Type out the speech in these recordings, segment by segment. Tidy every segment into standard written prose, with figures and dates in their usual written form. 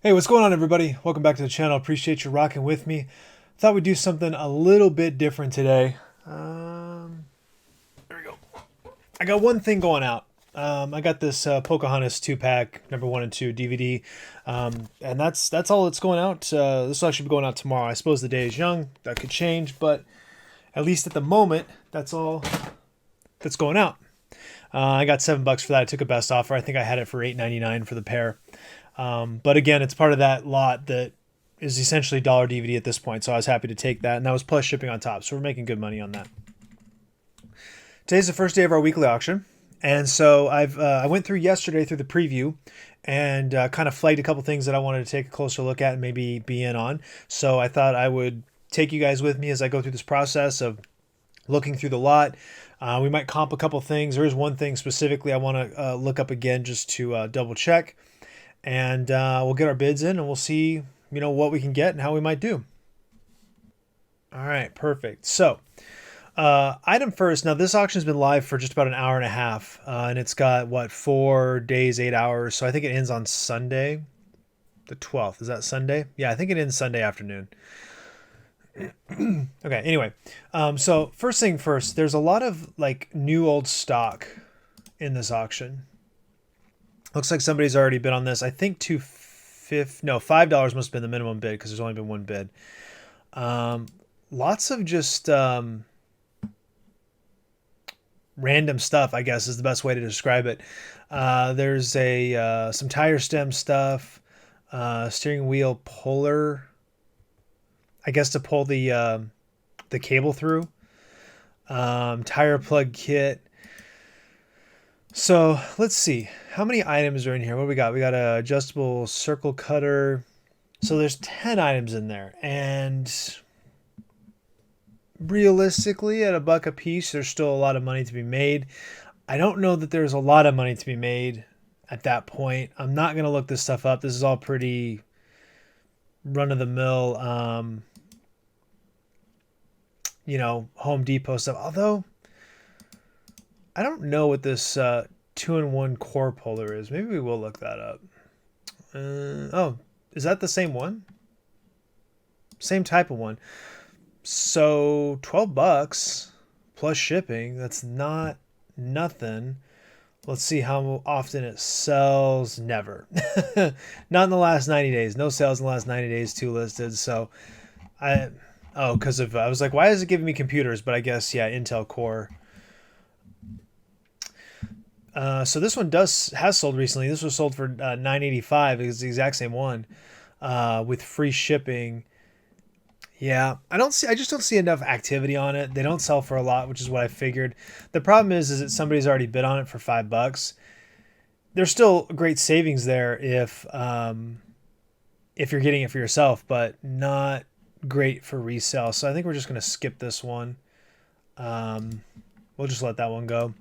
Hey, what's going on, everybody? Welcome back to the channel. Appreciate you rocking with me. Thought we'd do something a little bit different today. There we go. I got one thing going out. I got this Pocahontas 2-pack, number 1 and 2 DVD, and that's all that's going out. This will actually be going out tomorrow. I suppose the day is young. That could change, but at least at the moment, that's all that's going out. I got $7 for that. I took a best offer. I think I had it for $8.99 for the pair. But again, it's part of that lot that is essentially dollar DVD at this point. So I was happy to take that, and that was plus shipping on top. So we're making good money on that. Today's the first day of our weekly auction, and so I went through yesterday through the preview and kind of flagged a couple things that I wanted to take a closer look at and maybe be in on. So I thought I would take you guys with me as I go through this process of looking through the lot. We might comp a couple things. There is one thing specifically I want to look up again just to double check, and we'll get our bids in and we'll see what we can get and how we might do. All right, perfect. So item first. Now this auction's been live for just about an hour and a half, and it's got what, 4 days, 8 hours. So I think it ends on Sunday, the 12th. Is that Sunday? Yeah, I think it ends Sunday afternoon. Okay, anyway, so first thing first, there's a lot of like new old stock in this auction. Looks like somebody's already bid on this. I think $5 must have been the minimum bid because there's only been one bid. Lots of just random stuff, I guess, is the best way to describe it. There's some tire stem stuff, steering wheel puller, I guess to pull the cable through, tire plug kit. So let's see how many items are in here. What do we got? We got a adjustable circle cutter. So there's 10 items in there, and realistically at $1 a piece, there's still a lot of money to be made. I don't know that there's a lot of money to be made at that point. I'm not going to look this stuff up. This is all pretty run of the mill, Home Depot stuff. Although I don't know what this 2-in-1 core puller is. Maybe we will look that up. Oh, is that the same one? Same type of one. So $12 plus shipping. That's not nothing. Let's see how often it sells. Never. Not in the last 90 days. No sales in the last 90 days. 2 listed. So because of I was like, why is it giving me computers? But I guess yeah, Intel Core. So this one has sold recently. This was sold for $9.85. It's the exact same one, with free shipping. Yeah, I just don't see enough activity on it. They don't sell for a lot, which is what I figured. The problem is that somebody's already bid on it for $5. There's still great savings there if you're getting it for yourself, but not great for resale. So I think we're just gonna skip this one. We'll just let that one go.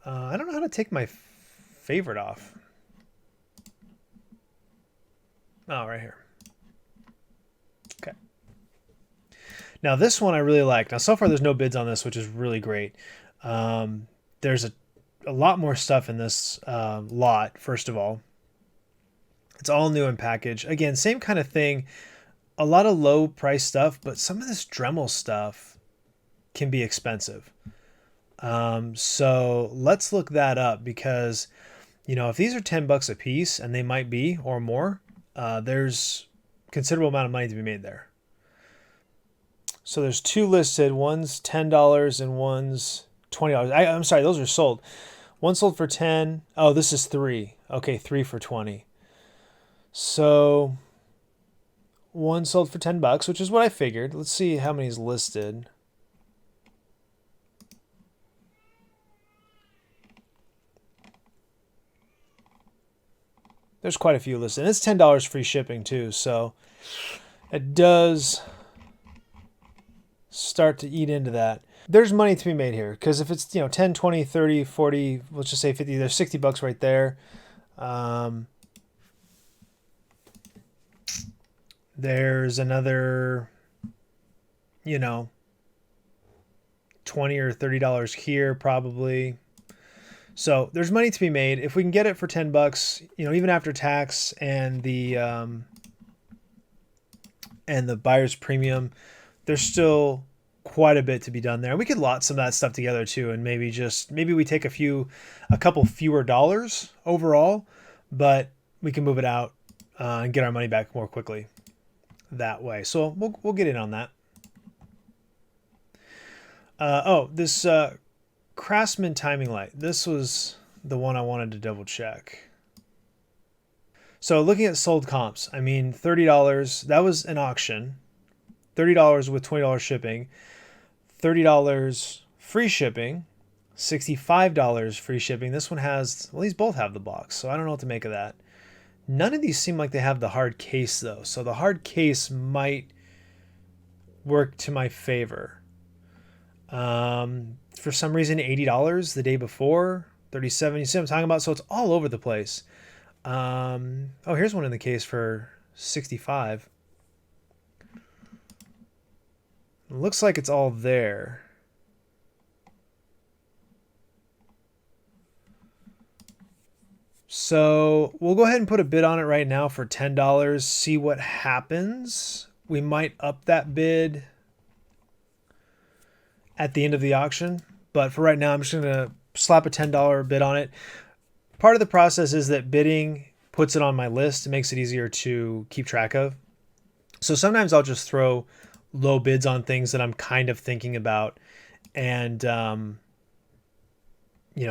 I don't know how to take my favorite off. Oh, right here. Okay. Now this one I really like. Now so far there's no bids on this, which is really great. There's a lot more stuff in this lot. First of all, it's all new in package. Again, same kind of thing. A lot of low price stuff, but some of this Dremel stuff can be expensive. So let's look that up because, if these are $10 a piece, and they might be or more, there's considerable amount of money to be made there. So there's 2 listed. One's $10 and one's $20. I'm sorry, those are sold. One sold for 10. Oh, this is 3. Okay, 3 for 20. So one sold for $10, which is what I figured. Let's see how many is listed. There's quite a few listed. And it's $10 free shipping too, so it does start to eat into that. There's money to be made here because if it's 10, 20, 30, 40, let's just say 50, there's $60 right there. There's another $20 or $30 here probably. So there's money to be made if we can get it for $10. You know, even after tax and the buyer's premium, there's still quite a bit to be done there. We could lot some of that stuff together too, and maybe we take a couple fewer dollars overall, but we can move it out and get our money back more quickly that way. So we'll get in on that. This Craftsman timing light. This was the one I wanted to double check. So looking at sold comps, I mean $30. That was an auction. $30 with $20 shipping. $30 free shipping. $65 free shipping. This one has, well, these both have the box, so I don't know what to make of that. None of these seem like they have the hard case though, so the hard case might work to my favor. For some reason, $80 the day before, $37. You see what I'm talking about? So it's all over the place. Here's one in the case for $65. It looks like it's all there. So we'll go ahead and put a bid on it right now for $10. See what happens. We might up that bid at the end of the auction, but for right now, I'm just going to slap a $10 bid on it. Part of the process is that bidding puts it on my list. It makes it easier to keep track of. So sometimes I'll just throw low bids on things that I'm kind of thinking about and,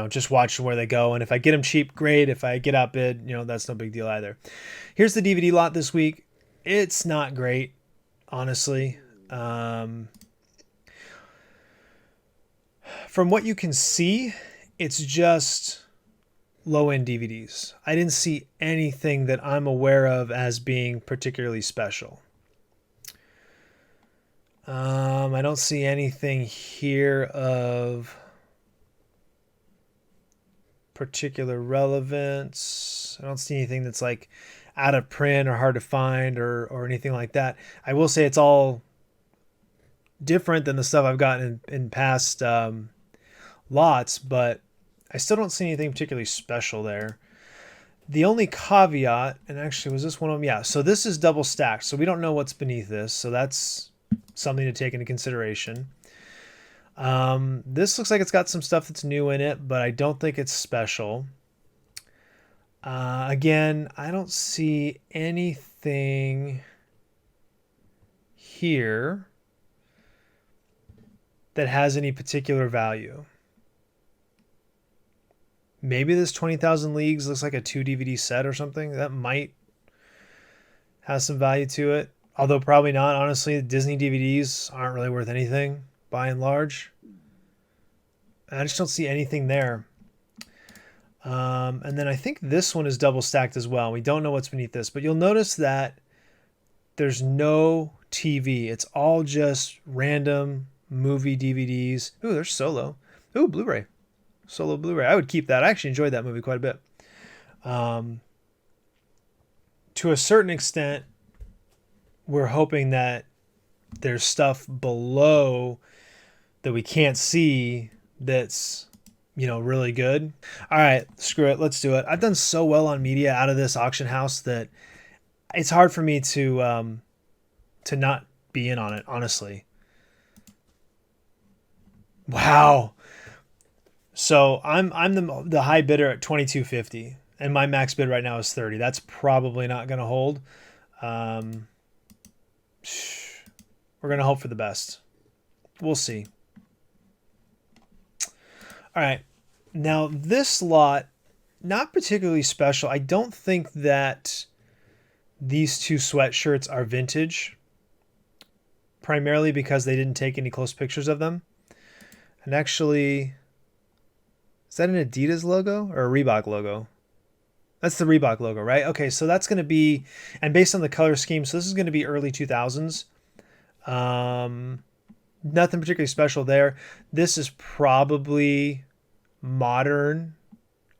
just watch where they go. And if I get them cheap, great. If I get outbid, that's no big deal either. Here's the DVD lot this week. It's not great, honestly. From what you can see, it's just low-end DVDs. I didn't see anything that I'm aware of as being particularly special. I don't see anything here of particular relevance. I don't see anything that's like out of print or hard to find or anything like that. I will say it's all different than the stuff I've gotten in past lots, but I still don't see anything particularly special there. The only caveat, and actually was this one of them? Yeah, so this is double stacked, so we don't know what's beneath this, so that's something to take into consideration. This looks like it's got some stuff that's new in it, but I don't think it's special. Again, I don't see anything here that has any particular value. Maybe this 20,000 Leagues looks like a 2 DVD set or something. That might have some value to it. Although probably not. Honestly, Disney DVDs aren't really worth anything by and large. I just don't see anything there. And then I think this one is double stacked as well. We don't know what's beneath this, but you'll notice that there's no TV. It's all just random movie DVDs. Ooh, there's Solo. Ooh, Blu-ray. Solo Blu-ray. I would keep that. I actually enjoyed that movie quite a bit. To a certain extent, we're hoping that there's stuff below that we can't see that's, really good. All right, screw it. Let's do it. I've done so well on media out of this auction house that it's hard for me to not be in on it, honestly. Wow. So I'm the high bidder at $22.50, and my max bid right now is $30. That's probably not going to hold. We're going to hope for the best. We'll see. All right. Now this lot, not particularly special. I don't think that these two sweatshirts are vintage, primarily because they didn't take any close pictures of them. And actually, is that an Adidas logo or a Reebok logo? That's the Reebok logo, right? Okay, so that's going to be, and based on the color scheme, so this is going to be early 2000s. Nothing particularly special there. This is probably modern,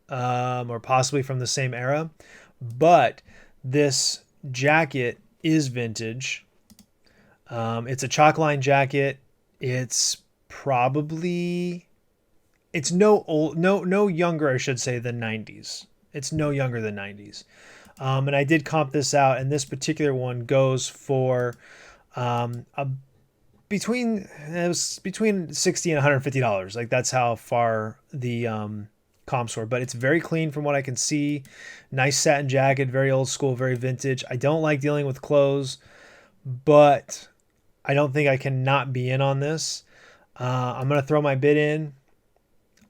or possibly from the same era, but this jacket is vintage. It's a chalk line jacket. It's probably it's no younger, I should say, than 90s. It's no younger than 90s. And I did comp this out, and this particular one goes for a between it was between 60 and $150. Like that's how far the comps were. But it's very clean from what I can see. Nice satin jacket, very old school, very vintage. I don't like dealing with clothes, but I don't think I can not be in on this. I'm gonna throw my bid in.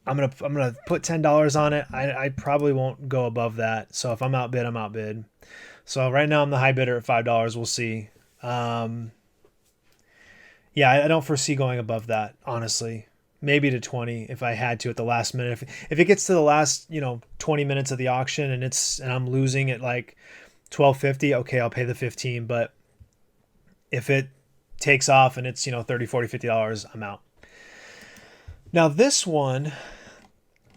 I'm gonna put $10 on it. I probably won't go above that. So if I'm outbid, I'm outbid. So right now I'm the high bidder at $5. We'll see. Yeah, I don't foresee going above that, honestly. Maybe to 20 if I had to at the last minute. If it gets to the last, 20 minutes of the auction and I'm losing at like 12.50, okay, I'll pay the 15, but if it takes off and it's, 30, 40, $50, I'm out. Now this one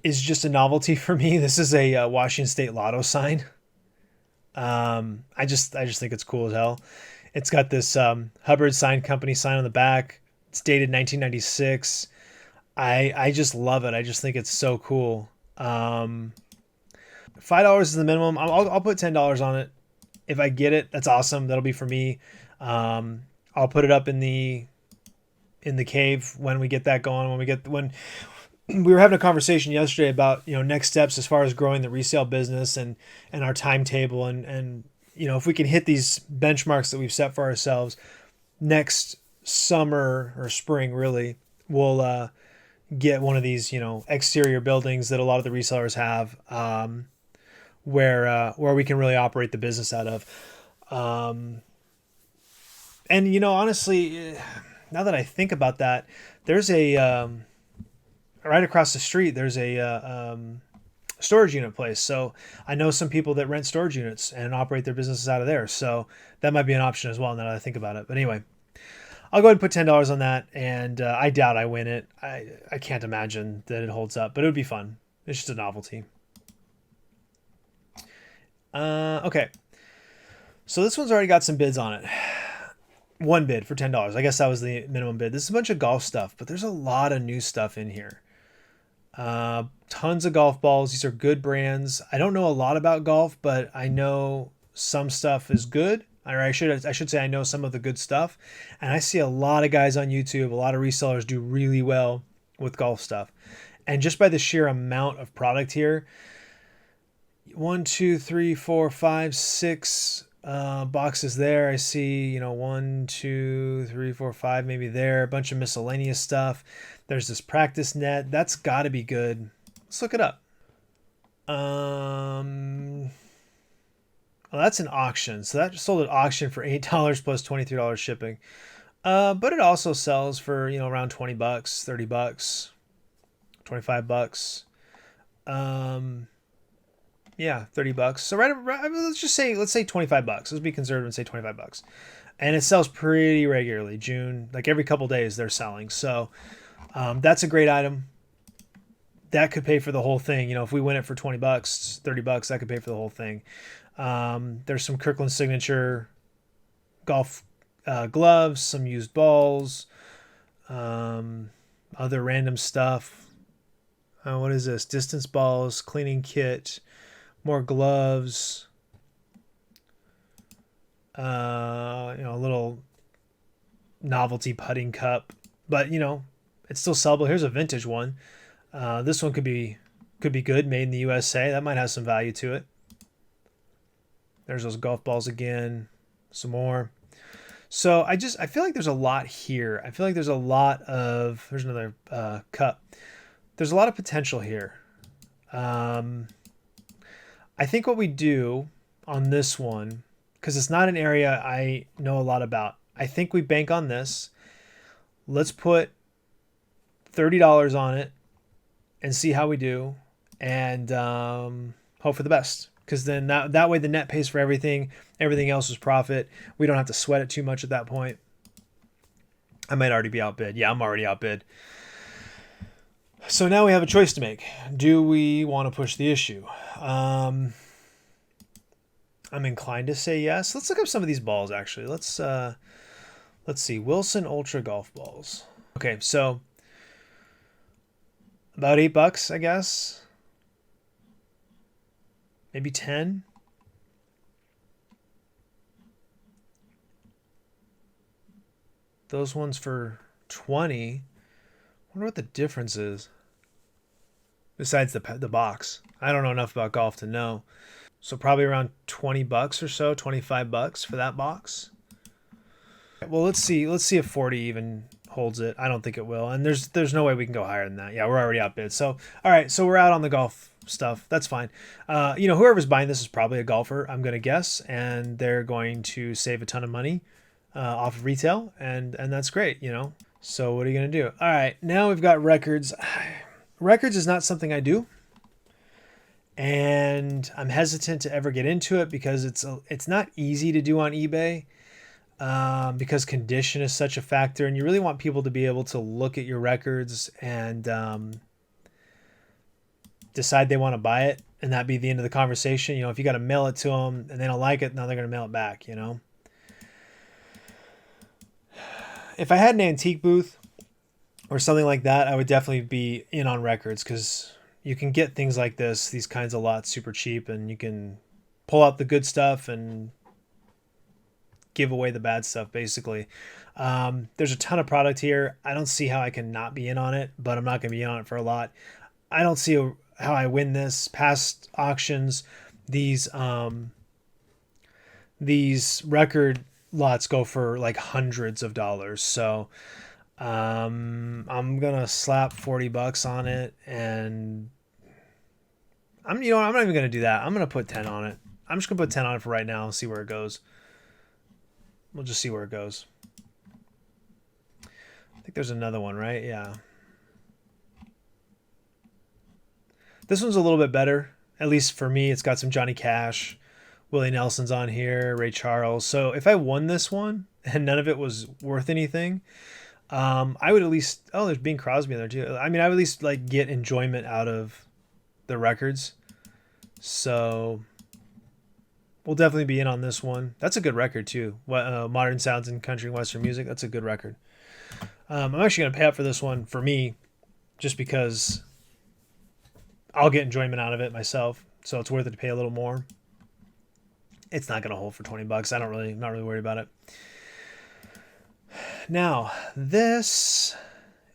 is just a novelty for me. This is a Washington State Lotto sign. I just think it's cool as hell. It's got this Hubbard Sign Company sign on the back. It's dated 1996. I just love it. I just think it's so cool. $5 is the minimum. I'll put $10 on it. If I get it, that's awesome. That'll be for me. I'll put it up in the cave when we get that going. When we were having a conversation yesterday about next steps as far as growing the resale business and our timetable and if we can hit these benchmarks that we've set for ourselves next summer or spring, really, we'll get one of these exterior buildings that a lot of the resellers have, where we can really operate the business out of. And honestly, now that I think about that, there's a right across the street. There's a storage unit place. So I know some people that rent storage units and operate their businesses out of there. So that might be an option as well now that I think about it. But anyway, I'll go ahead and put $10 on that. And I doubt I win it. I can't imagine that it holds up, but it would be fun. It's just a novelty. Okay. So this one's already got some bids on it. One bid for $10. I guess that was the minimum bid. This is a bunch of golf stuff, but there's a lot of new stuff in here. Tons of golf balls. These are good brands. I don't know a lot about golf, but I know some stuff is good. Or I should say I know some of the good stuff. And I see a lot of guys on YouTube, a lot of resellers do really well with golf stuff. And just by the sheer amount of product here, 1, 2, 3, 4, 5, 6 boxes there. I see, 1, 2, 3, 4, 5 maybe there. A bunch of miscellaneous stuff. There's this practice net. That's got to be good. Let's look it up. Well, that's an auction. So that just sold at auction for $8 plus $23 shipping. But it also sells for, around $20, $30, $25. Yeah, $30. So let's say $25. Let's be conservative and say $25. And it sells pretty regularly. June, like every couple days they're selling. So that's a great item. That could pay for the whole thing. If we win it for $20, $30, that could pay for the whole thing. There's some Kirkland Signature golf gloves, some used balls, other random stuff. What is this? Distance balls, cleaning kit, more gloves, a little novelty putting cup, but it's still sellable. Here's a vintage one. This one could be good, made in the USA. That might have some value to it. There's those golf balls again, some more. So I feel like there's a lot here. I feel like there's another cup. There's a lot of potential here. I think what we do on this one, because it's not an area I know a lot about, I think we bank on this. Let's put $30 on it and see how we do, and hope for the best. Because then that way the net pays for everything. Everything else is profit. We don't have to sweat it too much at that point. I might already be outbid. Yeah, I'm already outbid. So now we have a choice to make. Do we want to push the issue? I'm inclined to say yes. Let's look up some of these balls, actually. Let's see. Wilson Ultra golf balls. Okay, so About $8, I guess. Maybe 10. Those ones for 20. I wonder what the difference is. Besides the box. I don't know enough about golf to know. So probably around $20 or so, $25 for that box. Well, let's see. Let's see if 40 even holds it. I don't think it will. And there's no way we can go higher than that. Yeah, we're already outbid. So, all right. So we're out on the golf stuff. That's fine. Whoever's buying this is probably a golfer, I'm going to guess. And they're going to save a ton of money off of retail. And that's great. So what are you going to do? All right. Now we've got records. Records is not something I do. And I'm hesitant to ever get into it because it's not easy to do on eBay. Because condition is such a factor, and you really want people to be able to look at your records and decide they want to buy it, and that be the end of the conversation. If you got to mail it to them and they don't like it, now they're going to mail it back. If I had an antique booth or something like that, I would definitely be in on records because you can get things like these kinds of lots super cheap, and you can pull out the good stuff and give away the bad stuff, basically. There's a ton of product here. I don't see how I can not be in on it, but I'm not going to be in on it for a lot. I don't see how I win this. Past auctions, these record lots go for like hundreds of dollars. So I'm gonna slap $40 on it, and I'm not even gonna do that. I'm gonna put 10 on it. I'm just gonna put 10 on it for right now and see where it goes. We'll just see where it goes. I think there's another one, right? Yeah. This one's a little bit better, at least for me. It's got some Johnny Cash, Willie Nelson's on here, Ray Charles. So if I won this one and none of it was worth anything, I would at least. Oh, there's Bing Crosby in there too. I mean, I would at least like get enjoyment out of the records. So we'll definitely be in on this one. That's a good record too. Modern Sounds in Country and Western Music. That's a good record. I'm actually gonna pay up for this one for me, just because I'll get enjoyment out of it myself. So it's worth it to pay a little more. It's not gonna hold for $20. I'm not really worried about it. Now this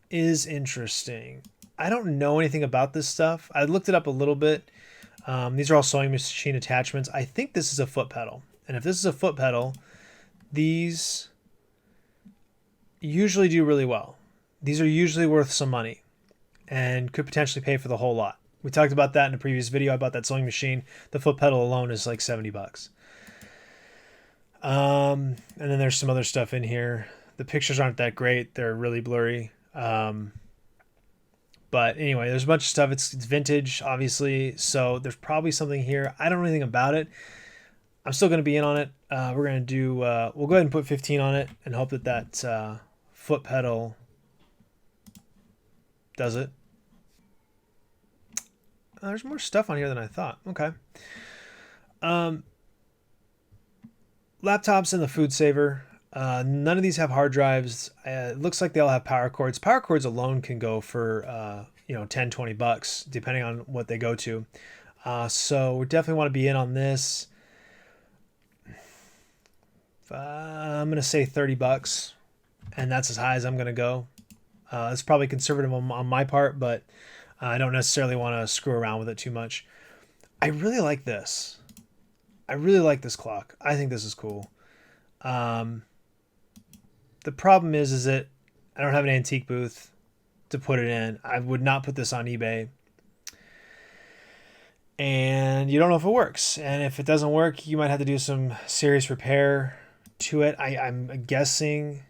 is interesting. I don't know anything about this stuff. I looked it up a little bit. These are all sewing machine attachments. I think this is a foot pedal. And if this is a foot pedal, these usually do really well. These are usually worth some money and could potentially pay for the whole lot. We talked about that in a previous video. I bought that sewing machine. The foot pedal alone is like $70. And then there's some other stuff in here. The pictures aren't that great. They're really blurry. But anyway, there's a bunch of stuff. It's vintage, obviously. So there's probably something here. I don't know anything about it. I'm still going to be in on it. We're going to do, we'll go ahead and put 15 on it and hope that foot pedal does it. There's more stuff on here than I thought. Okay. Laptops and the food saver. None of these have hard drives. It looks like they all have power cords. Power cords alone can go for $10-20 depending on what they go to. So we definitely want to be in on this. I'm gonna say $30, and that's as high as I'm gonna go. It's probably conservative on my part, but I don't necessarily want to screw around with it too much. I really like this. I really like this clock. I think this is cool. The problem is that I don't have an antique booth to put it in. I would not put this on eBay. And you don't know if it works. And if it doesn't work, you might have to do some serious repair to it. I'm guessing.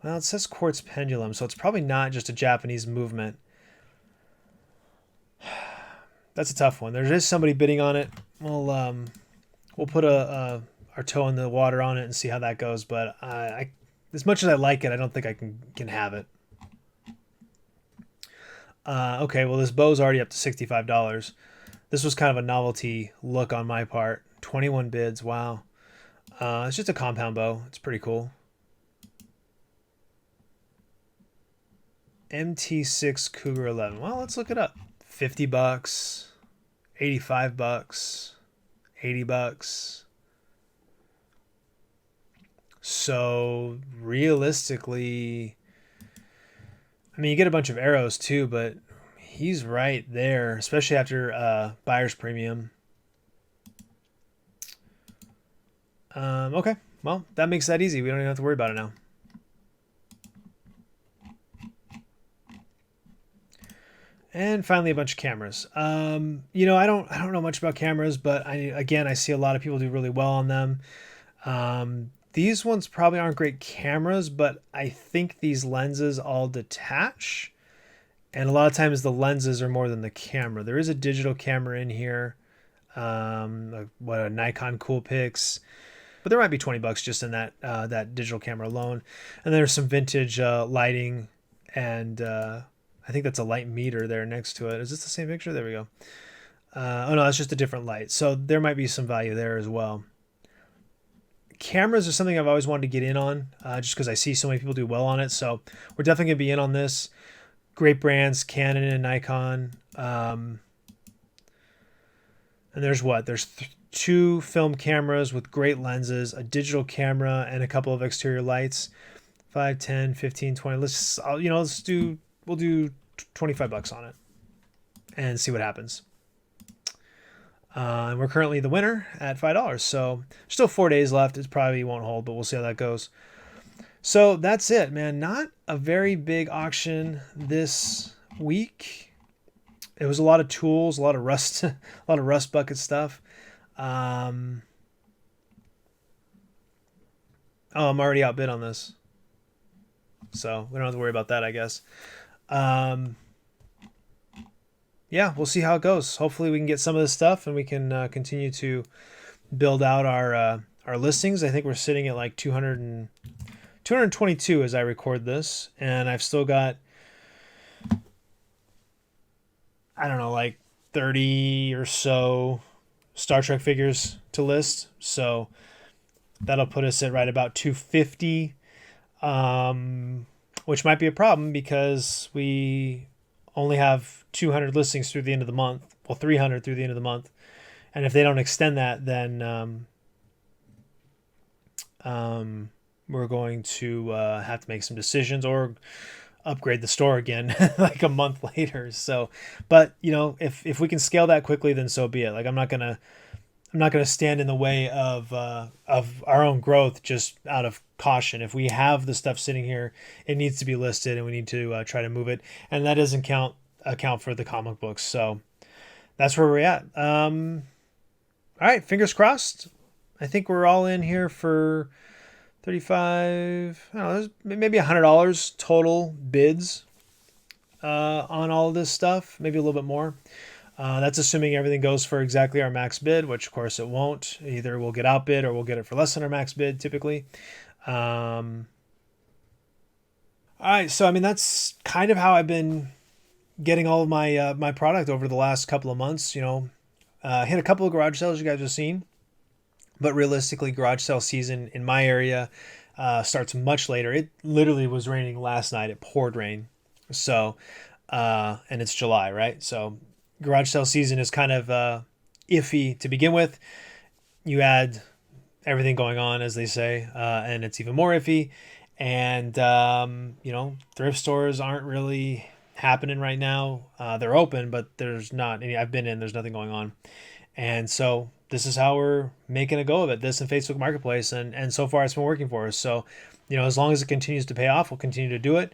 Well, it says quartz pendulum, so it's probably not just a Japanese movement. That's a tough one. There is somebody bidding on it. We'll put our toe in the water on it and see how that goes. But as much as I like it, I don't think I can have it. Okay, well, this bow's already up to $65. This was kind of a novelty look on my part. 21 bids. Wow. It's just a compound bow. It's pretty cool. MT6 Cougar 11. Well, let's look it up. $50, $85, $80. So realistically, I mean, you get a bunch of arrows too, but he's right there, especially after buyer's premium. Okay, well, that makes that easy. We don't even have to worry about it now. And finally, a bunch of cameras. You know, I don't know much about cameras, but I see a lot of people do really well on them. These ones probably aren't great cameras, but I think these lenses all detach. And a lot of times the lenses are more than the camera. There is a digital camera in here. A Nikon Coolpix. But there might be $20 just in that digital camera alone. And there's some vintage lighting, and I think that's a light meter there next to it. Is this the same picture? There we go. Oh no, that's just a different light. So there might be some value there as well. Cameras are something I've always wanted to get in on, just because I see so many people do well on it. So we're definitely going to be in on this. Great brands, Canon and Nikon. And there's what? There's two film cameras with great lenses, a digital camera, and a couple of exterior lights. 5, 10, 15, 20. We'll do $25 on it and see what happens. And we're currently the winner at $5. So still 4 days left. It probably won't hold, but we'll see how that goes. So that's it, man. Not a very big auction this week. It was a lot of tools, a lot of rust, a lot of rust bucket stuff. Oh, I'm already outbid on this, so we don't have to worry about that, I guess. Yeah, we'll see how it goes. Hopefully we can get some of this stuff and we can continue to build out our listings. I think we're sitting at like 222 as I record this, and I've still got, I don't know, like 30 or so Star Trek figures to list. So that'll put us at right about 250, which might be a problem because we only have 200 listings through the end of the month. Well, 300 through the end of the month. And if they don't extend that, then we're going to have to make some decisions or upgrade the store again like a month later. So, but you know, if we can scale that quickly, then so be it. Like I'm not gonna stand in the way of our own growth just out of caution. If we have the stuff sitting here, it needs to be listed, and we need to try to move it. And that doesn't account for the comic books. So that's where we're at. All right, fingers crossed. I think we're all in here for 35. I don't know, maybe $100 total bids on all of this stuff. Maybe a little bit more. That's assuming everything goes for exactly our max bid, which of course it won't. Either we'll get outbid or we'll get it for less than our max bid typically. All right, so I mean that's kind of how I've been getting all of my my product over the last couple of months. You know, hit a couple of garage sales you guys have seen, but realistically, garage sale season in my area starts much later. It literally was raining last night. It poured rain, so and it's July, right? So garage sale season is kind of iffy to begin with. You add everything going on, as they say, and it's even more iffy. And you know, thrift stores aren't really happening right now. They're open, but there's not any. I've been in. There's nothing going on, and so this is how we're making a go of it. This and Facebook Marketplace, and so far it's been working for us. So, you know, as long as it continues to pay off, we'll continue to do it.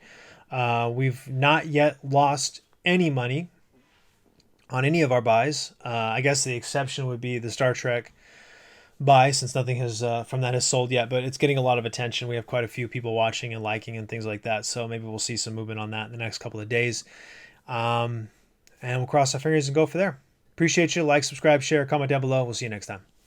We've not yet lost any money on any of our buys. I guess the exception would be the Star Trek buy, since nothing has from that has sold yet, but it's getting a lot of attention. We have quite a few people watching and liking and things like that, so maybe we'll see some movement on that in the next couple of days, and we'll cross our fingers and go for there. Appreciate you. Like, subscribe, share, comment down below. We'll see you next time.